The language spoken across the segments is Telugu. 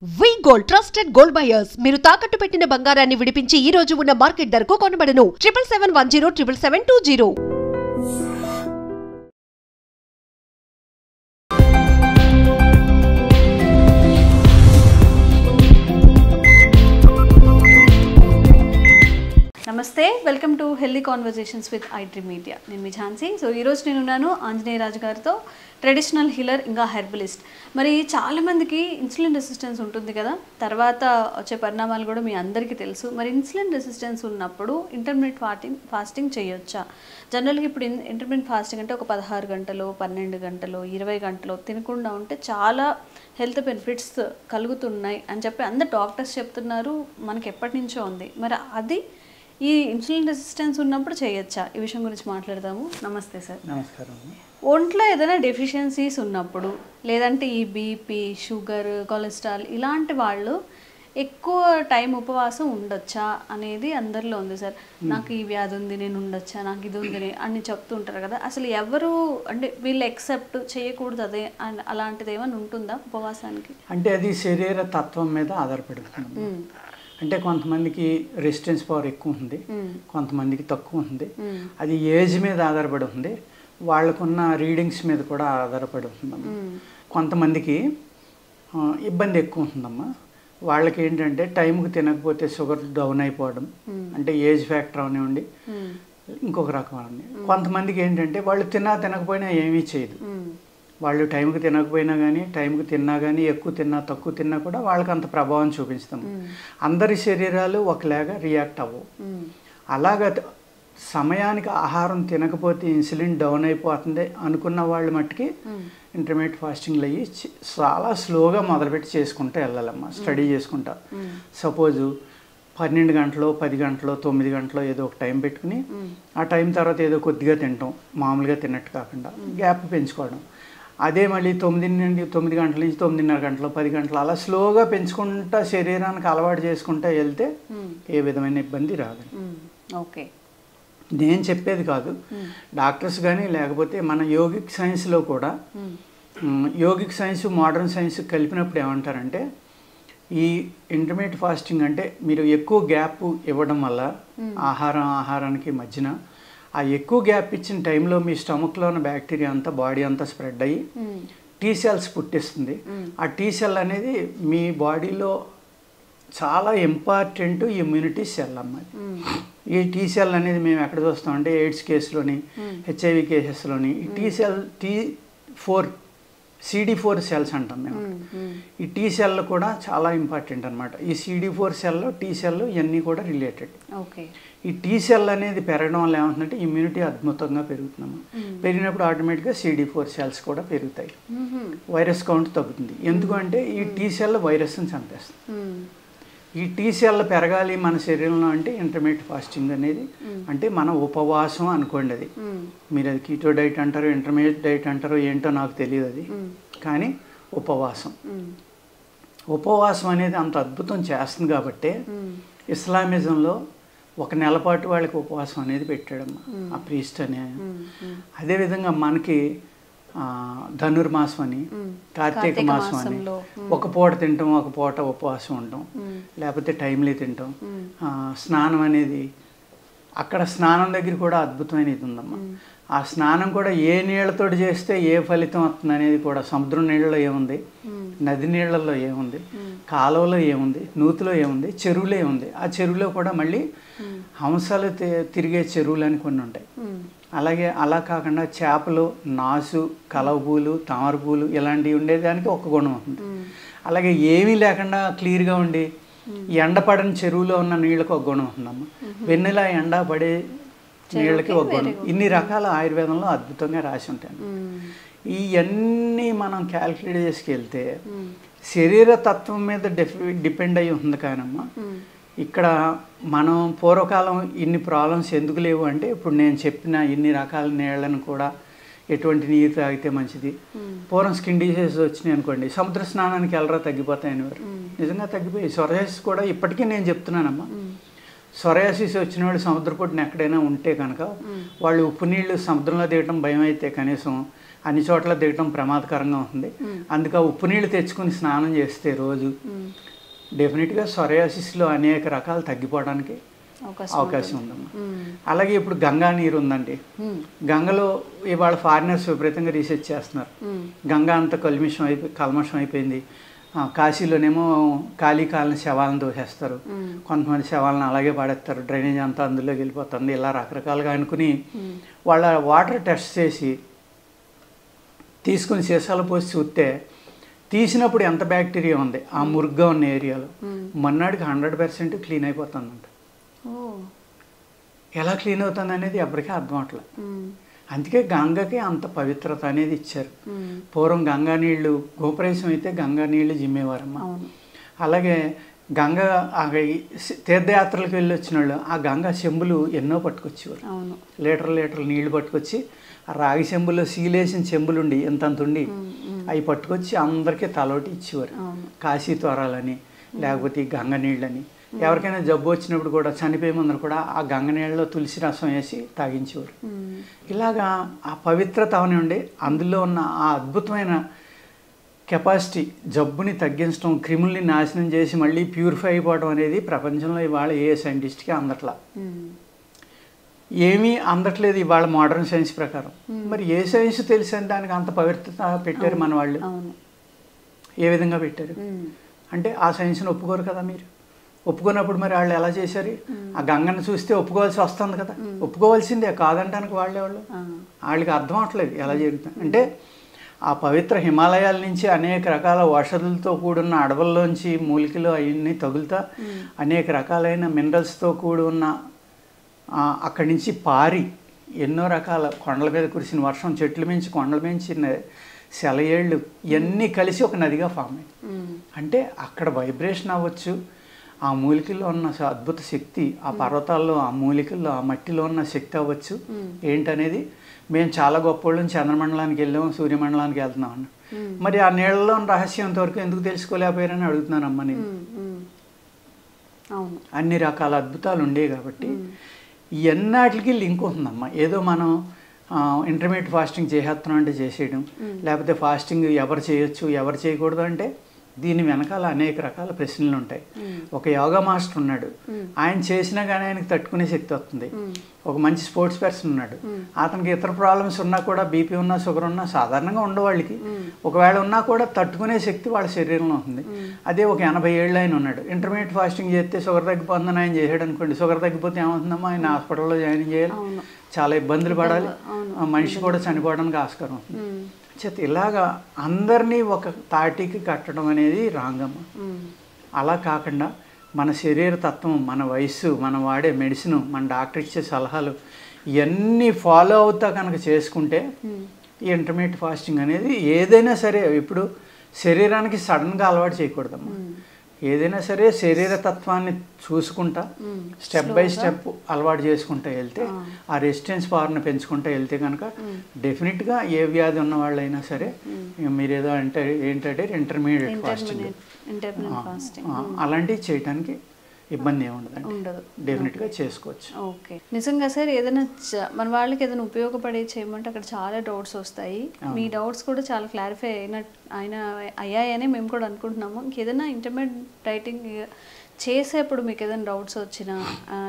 వి గోల్డ్ ట్రస్టెడ్ గోల్డ్ బయర్స్ మీరు తాకట్టు పెట్టిన బంగారాన్ని విడిపించి ఈ రోజు ఉన్న మార్కెట్ ధరకు కొనబడను 7771 77720. నమస్తే, welcome to healthy conversations with iDream media. నేను మీ ఝాన్సీ. సో ఈరోజు నేను ఉన్నాను ఆంజనేయ రాజు గారితో, ట్రెడిషనల్ హీలర్ ఇంకా హెర్బలిస్ట్. మరి చాలామందికి ఇన్సులిన్ రెసిస్టెన్స్ ఉంటుంది కదా, తర్వాత వచ్చే పరిణామాలు కూడా మీ అందరికీ తెలుసు. మరి ఇన్సులిన్ రెసిస్టెన్స్ ఉన్నప్పుడు ఇంటర్మీడియట్ ఫాస్టింగ్ చేయొచ్చా? జనరల్గా ఇప్పుడు ఇంటర్మీడియట్ ఫాస్టింగ్ అంటే ఒక 16 గంటలు, 12 గంటలు, 20 గంటలు తినకుండా ఉంటే చాలా హెల్త్ బెనిఫిట్స్ కలుగుతున్నాయి అని చెప్పి అందరు డాక్టర్స్ చెప్తున్నారు. మనకి ఎప్పటి నుంచో ఉంది. మరి అది ఈ ఇన్సులిన్ రెసిస్టెన్స్ ఉన్నప్పుడు చేయొచ్చా? ఈ విషయం గురించి మాట్లాడదాము. నమస్తే సార్. నమస్కారం. ఒంట్లో ఏదైనా డెఫిషియన్సీస్ ఉన్నప్పుడు, లేదంటే ఈ బీపీ, షుగర్, కొలెస్ట్రాల్ ఇలాంటి వాళ్ళు ఎక్కువ టైం ఉపవాసం ఉండొచ్చా అనేది అందరిలో ఉంది సార్. నాకు ఈ వ్యాధి ఉంది, నేను ఉండొచ్చా, నాకు ఇది ఉంది అని చెప్తుంటారు కదా. అసలు ఎవరు అంటే వీళ్ళు ఎక్సెప్ట్ చేయకూడదు అదే అలాంటిది ఏమైనా ఉంటుందా ఉపవాసానికి? అంటే అది శరీర తత్వం మీద ఆధారపడుతుంది. అంటే కొంతమందికి రెసిస్టెన్స్ పవర్ ఎక్కువ ఉంది, కొంతమందికి తక్కువ ఉంది. అది ఏజ్ మీద ఆధారపడి ఉంది, వాళ్ళకున్న రీడింగ్స్ మీద కూడా ఆధారపడి ఉంటుందమ్మా. కొంతమందికి ఇబ్బంది ఎక్కువ ఉంటుందమ్మా. వాళ్ళకి ఏంటంటే టైంకి తినకపోతే షుగర్ డౌన్ అయిపోవడం, అంటే ఏజ్ ఫ్యాక్టర్ అవనివ్వండి, ఇంకొక రకం అండి. కొంతమందికి ఏంటంటే వాళ్ళు తినకపోయినా ఏమీ చేయదు. వాళ్ళు టైంకి తినకపోయినా కానీ, టైంకి తిన్నా కానీ, ఎక్కువ తిన్నా తక్కువ తిన్నా కూడా వాళ్ళకి అంత ప్రభావం చూపిస్తాము. అందరి శరీరాలు ఒకలాగా రియాక్ట్ అవ్వవు. అలాగ సమయానికి ఆహారం తినకపోతే ఇన్సులిన్ డౌన్ అయిపోతుంది అనుకున్న వాళ్ళు మట్టుకి ఇంటర్మీడియట్ ఫాస్టింగ్లు అయ్యి చాలా స్లోగా మొదలుపెట్టి చేసుకుంటూ వెళ్ళాలమ్మా. స్టడీ చేసుకుంటా. సపోజు 12 గంటలు, 10 గంటలు, 9 గంటలు ఏదో ఒక టైం పెట్టుకుని, ఆ టైం తర్వాత ఏదో కొద్దిగా తినటం, మామూలుగా తిన్నట్టు కాకుండా గ్యాప్ పెంచుకోవడం. అదే మళ్ళీ 9 గంటల నుంచి 9:30 గంటలు, 10 గంటలు అలా స్లోగా పెంచుకుంటా శరీరానికి అలవాటు చేసుకుంటా వెళ్తే ఏ విధమైన ఇబ్బంది రాదు. ఓకే, నేను చెప్పేది కాదు, డాక్టర్స్ కానీ లేకపోతే మన యోగిక్ సైన్స్లో కూడా, యోగిక్ సైన్స్ మోడర్న్ సైన్స్ కలిపినప్పుడు ఏమంటారంటే, ఈ ఇంటర్మీడియట్ ఫాస్టింగ్ అంటే మీరు ఎక్కువ గ్యాప్ ఇవ్వడం వల్ల ఆహారానికి మధ్యన ఆ ఎక్కువ గ్యాప్ ఇచ్చిన టైంలో మీ స్టమక్లో ఉన్న బ్యాక్టీరియా అంతా బాడీ అంతా స్ప్రెడ్ అయ్యి టీ సెల్స్ పుట్టిస్తుంది. ఆ టీ సెల్ అనేది మీ బాడీలో చాలా ఇంపార్టెంట్ ఇమ్యూనిటీ సెల్ అన్నది. ఈ టీ సెల్ అనేది మేము ఎక్కడ చూస్తామంటే ఎయిడ్స్ కేసులోని, హెచ్ఐవి కేసెస్లోని ఈ CD4 సెల్స్ అంటాం మేము. ఈ టీ సెల్ కూడా చాలా ఇంపార్టెంట్ అనమాట. ఈ CD4 సెల్లో టీ సెల్ ఇవన్నీ కూడా రిలేటెడ్. ఈ టీ సెల్ అనేది పెరగడం వల్ల ఏమవుతుందంటే ఇమ్యూనిటీ అద్భుతంగా పెరుగుతున్నాము. పెరిగినప్పుడు ఆటోమేటిక్గా CD4 సెల్స్ కూడా పెరుగుతాయి, వైరస్ కౌంట్ తగ్గుతుంది. ఎందుకంటే ఈ టీ సెల్ వైరస్ని చంపేస్తుంది. ఈ టీ సెల్ పెరగాలి మన శరీరంలో అంటే ఇంటర్మీడియట్ ఫాస్టింగ్ అనేది, అంటే మన ఉపవాసం అనుకోండి. అది మీరు అది కీటో డైట్ అంటారు, ఇంటర్మీడియట్ డైట్ అంటారు, ఏంటో నాకు తెలియదు అది. కానీ ఉపవాసం అనేది అంత అద్భుతం చేస్తుంది కాబట్టి ఇస్లామిజంలో 1 నెల పాటు వాళ్ళకి ఉపవాసం అనేది పెట్టాడమ్మా ఆ ప్రీస్ట్ అనే. అదేవిధంగా మనకి ధనుర్మాసం అని, కార్తీక మాసం అని, ఒక పూట తింటాం, ఒక పూట ఉపవాసం ఉంటాం, లేకపోతే టైమ్లీ తింటాం. స్నానం అనేది అక్కడ స్నానం దగ్గర కూడా అద్భుతమైన ఇది ఉందమ్మా. ఆ స్నానం కూడా ఏ నీళ్లతోటి చేస్తే ఏ ఫలితం వస్తుంది అనేది కూడా, సముద్రం నీళ్ళలో ఏముంది, నది నీళ్ళల్లో ఏముంది, కాలువలో ఏముంది, నూతిలో ఏముంది, చెరువులో ఏముంది. ఆ చెరువులో కూడా మళ్ళీ హంసలు తిరిగే చెరువులు అని కొన్ని ఉంటాయి. అలాగే అలా కాకుండా చేపలు, నాసు, కలవపూలు, తామరపూలు ఇలాంటివి ఉండేదానికి ఒక గుణం ఉంటుంది. అలాగే ఏమీ లేకుండా క్లియర్గా ఉండి ఎండపడని చెరువులో ఉన్న నీళ్ళకి ఒక గుణం ఉంటుందమ్మా. వెన్నెల ఎండ పడే నీళ్ళకి ఒక గుణం. ఇన్ని రకాల ఆయుర్వేదంలో అద్భుతంగా రాసి ఉంటాయి. ఇవన్నీ మనం క్యాల్కులేట్ చేసుకెళ్తే శరీర తత్వం మీద డిపెండ్ అయ్యి ఉంది. కానమ్మా ఇక్కడ మనం పూర్వకాలం ఇన్ని ప్రాబ్లమ్స్ ఎందుకు లేవు అంటే, ఇప్పుడు నేను చెప్పిన ఇన్ని రకాల నీళ్లను కూడా ఎటువంటి నీరు తాగితే మంచిది. పూర్వం స్కిన్ డిసీజెస్ వచ్చినాయి అనుకోండి, సముద్ర స్నానానికి వెళ్ళరా తగ్గిపోతాయని వారు. నిజంగా తగ్గిపోయి. సొరసెస్ కూడా ఇప్పటికీ నేను చెప్తున్నానమ్మా, సొరయాసిస్ వచ్చిన వాళ్ళు సముద్రపుట్టున ఎక్కడైనా ఉంటే కనుక వాళ్ళు ఉప్పు నీళ్లు సముద్రంలో దిగటం భయం అయితే కనీసం అన్ని చోట్ల దిగటం ప్రమాదకరంగా ఉంటుంది. అందుకే ఉప్పు నీళ్లు తెచ్చుకుని స్నానం చేస్తే రోజు డెఫినెట్గా సొరయాసిస్లో అనేక రకాలు తగ్గిపోవడానికి అవకాశం ఉందమ్మా. అలాగే ఇప్పుడు గంగా నీరు ఉందండి. గంగలో ఇవాళ ఫారినర్స్ విపరీతంగా రీసెర్చ్ చేస్తున్నారు. గంగా అంత కల్మషం అయిపోయింది. కాశీలోనేమో కాలిన శవాలను దోసేస్తారు, కొంతమంది శవాలను అలాగే పడేస్తారు, డ్రైనేజ్ అంతా అందులోకి వెళ్ళిపోతుంది. ఇలా రకరకాలుగా అనుకుని వాళ్ళ వాటర్ టెస్ట్ చేసి తీసుకుని సీసాలు పోసి చూస్తే తీసినప్పుడు ఎంత బ్యాక్టీరియా ఉంది ఆ మురుగ్గా ఉన్న ఏరియాలో మన్నాడికి 100% క్లీన్ అయిపోతుందంట. ఎలా క్లీన్ అవుతుంది అనేది ఎవరికీ అర్థం అవట్లేదు. అందుకే గంగకి అంత పవిత్రత అనేది ఇచ్చారు. పూర్వం గంగా నీళ్లు గోప్రవేశం అయితే గంగా నీళ్లు జిమ్మేవారమ్మ. అలాగే గంగ తీర్థయాత్రలకు వెళ్ళి వచ్చిన వాళ్ళు ఆ గంగా చెంబులు ఎన్నో పట్టుకొచ్చేవారు. లీటర్లు నీళ్లు పట్టుకొచ్చి ఆ రాగి చెంబులో సీలేసిన చెంబులు ఉండి ఎంతంతుండి అవి పట్టుకొచ్చి అందరికీ తలోటి ఇచ్చేవారు. కాశీ త్వరాలని లేకపోతే గంగ నీళ్ళని. ఎవరికైనా జబ్బు వచ్చినప్పుడు కూడా చనిపోయే ముందర కూడా ఆ గంగ నీళ్ళలో తులసి రసం వేసి తాగించేవారు. ఇలాగా ఆ పవిత్రత అవనివ్వండి, అందులో ఉన్న ఆ అద్భుతమైన కెపాసిటీ జబ్బుని తగ్గించడం, క్రిముల్ని నాశనం చేసి మళ్ళీ ప్యూరిఫై అయిపోవడం అనేది ప్రపంచంలో ఇవాళ ఏ సైంటిస్ట్కి అందట్లా. ఏమీ అందట్లేదు ఇవాళ మోడర్న్ సైన్స్ ప్రకారం. మరి ఏ సైన్స్ తెలిసని దానికి అంత పవిత్రత పెట్టారు మన వాళ్ళు? ఏ విధంగా పెట్టారు అంటే ఆ సైన్స్ని ఒప్పుకోరు కదా. మీరు ఒప్పుకున్నప్పుడు మరి వాళ్ళు ఎలా చేశారు? ఆ గంగను చూస్తే ఒప్పుకోవాల్సి వస్తుంది కదా. ఒప్పుకోవాల్సిందే, కాదంటానికి వాళ్ళకి అర్థం అవట్లేదు ఎలా జరుగుతుంది అంటే ఆ పవిత్ర హిమాలయాల నుంచి అనేక రకాల ఔషధులతో కూడున్న అడవుల్లోంచి మూలికలు అవన్నీ తగులుతా అనేక రకాలైన మినరల్స్తో కూడి ఉన్న అక్కడి నుంచి పారి ఎన్నో రకాల కొండల మీద కురిసిన వర్షం, చెట్ల మించి కొండల మించి సెలయేళ్ళు ఇవన్నీ కలిసి ఒక నదిగా ఫామ్ అయ్యింది. అంటే అక్కడ వైబ్రేషన్ అవ్వచ్చు, ఆ మూలికల్లో ఉన్న అద్భుత శక్తి, ఆ పర్వతాల్లో ఆ మూలికల్లో ఆ మట్టిలో ఉన్న శక్తి అవ్వచ్చు ఏంటనేది. మేము చాలా గొప్పవాళ్ళం చంద్రమండలానికి వెళ్ళాము, సూర్యమండలానికి వెళ్తున్నాం అన్న. మరి ఆ నీళ్ళలో ఉన్న రహస్యం ఇంతవరకు ఎందుకు తెలుసుకోలేకపోయారని అడుగుతున్నానమ్మా నేను. అన్ని రకాల అద్భుతాలు ఉండేవి కాబట్టి ఎన్నాటికి లింక్ ఉంటుందమ్మా. ఏదో మనం ఇంటర్మీడియట్ ఫాస్టింగ్ చేసేస్తున్నాం అంటే చేసేయడం, లేకపోతే ఫాస్టింగ్ ఎవరు చేయొచ్చు ఎవరు చేయకూడదు అంటే దీని వెనకాల అనేక రకాల ప్రశ్నలు ఉంటాయి. ఒక యోగా మాస్టర్ ఉన్నాడు, ఆయన చేసినా కానీ ఆయనకు తట్టుకునే శక్తి వస్తుంది. ఒక మంచి స్పోర్ట్స్ పర్సన్ ఉన్నాడు, అతనికి ఇతర ప్రాబ్లమ్స్ ఉన్నా కూడా బీపీ ఉన్నా షుగర్ ఉన్నా సాధారణంగా ఉండేవాళ్ళకి ఒకవేళ ఉన్నా కూడా తట్టుకునే శక్తి వాళ్ళ శరీరంలో ఉంటుంది. అదే ఒక 80 ఏళ్ళు ఆయన ఉన్నాడు, ఇంటర్మీడియట్ ఫాస్టింగ్ చేస్తే షుగర్ తగ్గిపోతుందని ఆయన చేసాడు అనుకోండి. షుగర్ తగ్గిపోతే ఏమవుతుందమ్మా, ఆయన హాస్పిటల్లో జాయిన్ చేయాలి, చాలా ఇబ్బందులు పడాలి, మనిషి కూడా చనిపోవడానికి ఆస్కారం ఉంటుంది. చేత ఇలాగా అందరినీ ఒక తాటికి కట్టడం అనేది రాంగమ్మ. అలా కాకుండా మన శరీర తత్వం, మన వయస్సు, మనం వాడే మెడిసిన్, మన డాక్టర్ ఇచ్చే సలహాలు ఇవన్నీ ఫాలో అవుతా కనుక చేసుకుంటే ఈ ఇంటర్మీడియట్ ఫాస్టింగ్ అనేది ఏదైనా సరే ఇప్పుడు శరీరానికి సడన్గా అలవాటు చేయకూడదమ్మా. ఏదైనా సరే శరీర తత్వాన్ని చూసుకుంటా స్టెప్ బై స్టెప్ అలవాటు చేసుకుంటూ వెళ్తే ఆ రెసిస్టెన్స్ పవర్ని పెంచుకుంటూ వెళ్తే కనుక డెఫినెట్గా ఏ వ్యాధి ఉన్న వాళ్ళైనా సరే మీరేదో అంటే ఏంటంటే ఇంటర్మీడియట్ ఫాస్టింగ్ అలాంటివి చేయడానికి ఇబ్బంది ఏముండదు, డెఫినెట్గా చేసుకోవచ్చు. ఓకే, నిజంగా సార్ ఏదైనా మన వాళ్ళకి ఏదైనా ఉపయోగపడే చేయమంటే అక్కడ చాలా డౌట్స్ వస్తాయి. మీ డౌట్స్ కూడా చాలా క్లారిఫై అయ్యాయని మేము కూడా అనుకుంటున్నాము. ఇంకేదైనా ఇంటర్మీడియట్ డైటింగ్ చేసేప్పుడు మీకు ఏదైనా డౌట్స్ వచ్చినా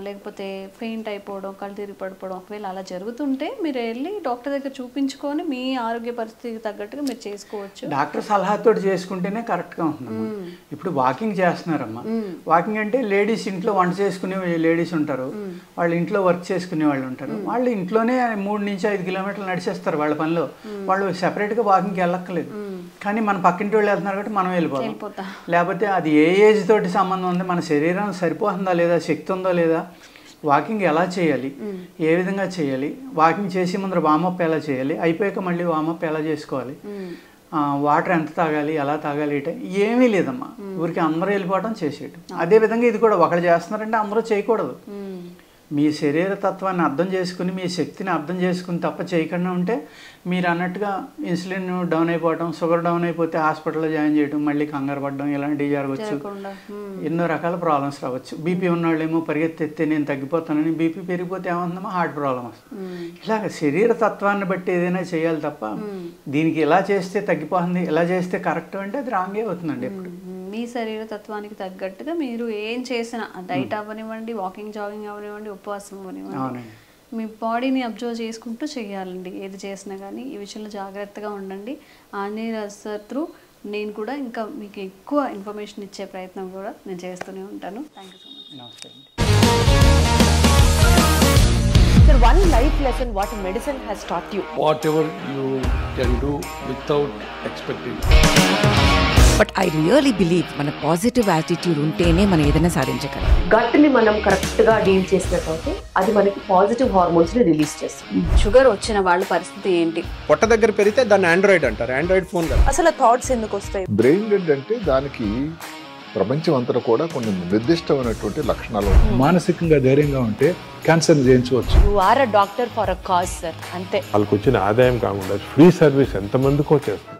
లేకపోతే ఫెయింట్ అయిపోవడం, కళ్ళు తిరిగి పడిపోవడం ఒకవేళ అలా జరుగుతుంటే మీరు వెళ్ళి డాక్టర్ దగ్గర చూపించుకొని మీ ఆరోగ్య పరిస్థితికి తగ్గట్టుగా మీరు చేసుకోవచ్చు. డాక్టర్ సలహాతో చేసుకుంటేనే కరెక్ట్గా ఉంటుంది. ఇప్పుడు వాకింగ్ చేస్తున్నారమ్మా, వాకింగ్ అంటే లేడీస్ ఇంట్లో వంట చేసుకునే లేడీస్ ఉంటారు, వాళ్ళు ఇంట్లో వర్క్ చేసుకునే వాళ్ళు ఉంటారు, వాళ్ళు ఇంట్లోనే 3 నుంచి 5 కిలోమీటర్లు నడిచేస్తారు వాళ్ళ పనిలో, వాళ్ళు సెపరేట్గా వాకింగ్కి వెళ్ళక్కర్లేదు. కానీ మన పక్కింటి వాళ్ళు వెళ్తున్నారు కాబట్టి మనం వెళ్ళిపోతాం. లేకపోతే అది ఏ ఏజ్ తోటి సంబంధం ఉంది, మన శరీరం సరిపోతుందా లేదా, శక్తి ఉందా లేదా, వాకింగ్ ఎలా చేయాలి, ఏ విధంగా చేయాలి, వాకింగ్ చేసి ముందర వామప్ ఎలా చేయాలి, అయిపోయాక మళ్ళీ వామప్ ఎలా చేసుకోవాలి, వాటర్ ఎంత తాగాలి, ఎలా తాగాలి, అంటే ఏమీ లేదమ్మా. ఊరికి అందరూ వెళ్ళిపోవడం చేసేయటం. అదేవిధంగా ఇది కూడా ఒకళ్ళు చేస్తున్నారంటే అందరూ చేయకూడదు. మీ శరీర తత్వాన్ని అర్థం చేసుకుని మీ శక్తిని అర్థం చేసుకుని తప్ప చేయకుండా ఉంటే మీరు అన్నట్టుగా ఇన్సులిన్ డౌన్ అయిపోవడం, షుగర్ డౌన్ అయిపోతే హాస్పిటల్లో జాయిన్ చేయడం, మళ్ళీ కంగారు పడడం ఇలాంటివి జరగవచ్చు. ఎన్నో రకాల ప్రాబ్లమ్స్ రావచ్చు. బీపీ ఉన్నవాళ్ళేమో పరిగెత్తితే నేను తగ్గిపోతానని, బీపీ పెరిగిపోతే ఏమవుతుందో హార్ట్ ప్రాబ్లం వస్తుంది. ఇలాగ శరీర తత్వాన్ని బట్టి ఏదైనా చేయాలి తప్ప దీనికి ఇలా చేస్తే తగ్గిపోతుంది, ఇలా చేస్తే కరెక్ట్ అంటే అది రాంగే అవుతుందండి. ఎప్పుడు మీ శరీర తత్వానికి తగ్గట్టుగా మీరు ఏం చేసినా, డైట్ అవ్వనివ్వండి, వాకింగ్ జాగింగ్ అవ్వనివ్వండి, ఉపవాసం అవ్వనివ్వండి, మీ బాడీని అబ్జర్వ్ చేసుకుంటూ చేయాలండి. ఏది చేసినా కానీ ఈ విషయంలో జాగ్రత్తగా ఉండండి. ఆంజనేయ రాజు సార్ త్రూ నేను కూడా ఇంకా మీకు ఎక్కువ ఇన్ఫర్మేషన్ ఇచ్చే ప్రయత్నం కూడా నేను చేస్తూనే ఉంటాను. Thank you so much. నమస్తే అండి. Sir, one life lesson what medicine has taught you. Whatever you can do without expecting. But I really believe మన పాజిటివ్ యాటిట్యూడ్ ఉంటేనే మనం ఏదైనా సాధించగలం. గట్ని మనం కరెక్ట్గా డీల్ చేసినట్లయితే అది మనకి పాజిటివ్ హార్మోన్స్ని రిలీజ్ చేస్తుంది. షుగర్ వచ్చిన వాళ్ళ పరిస్థితి ఏంటి? పొట్ట దగ్గర పెరిగితే దాన్ని ఆండ్రాయిడ్ అంటారు. ఆండ్రాయిడ్ ఫోన్ కదా. అసలు థాట్స్ ఎందుకు వస్తాయి? బ్రెయిన్ డెడ్ అంటే దానికి ప్రపంచం అంతా కూడా కొన్ని నిర్దిష్టమైనటువంటి లక్షణాలు ఉంటాయి. మానసికంగా ధైర్యంగా ఉంటే క్యాన్సర్ జయించవచ్చు. You are a doctor for a cause sir, అంతే. వాళ్ళకి వచ్చిన ఆదాయం కాకుండా ఫ్రీ సర్వీస్ ఎంతమందికో చేస్తుంది.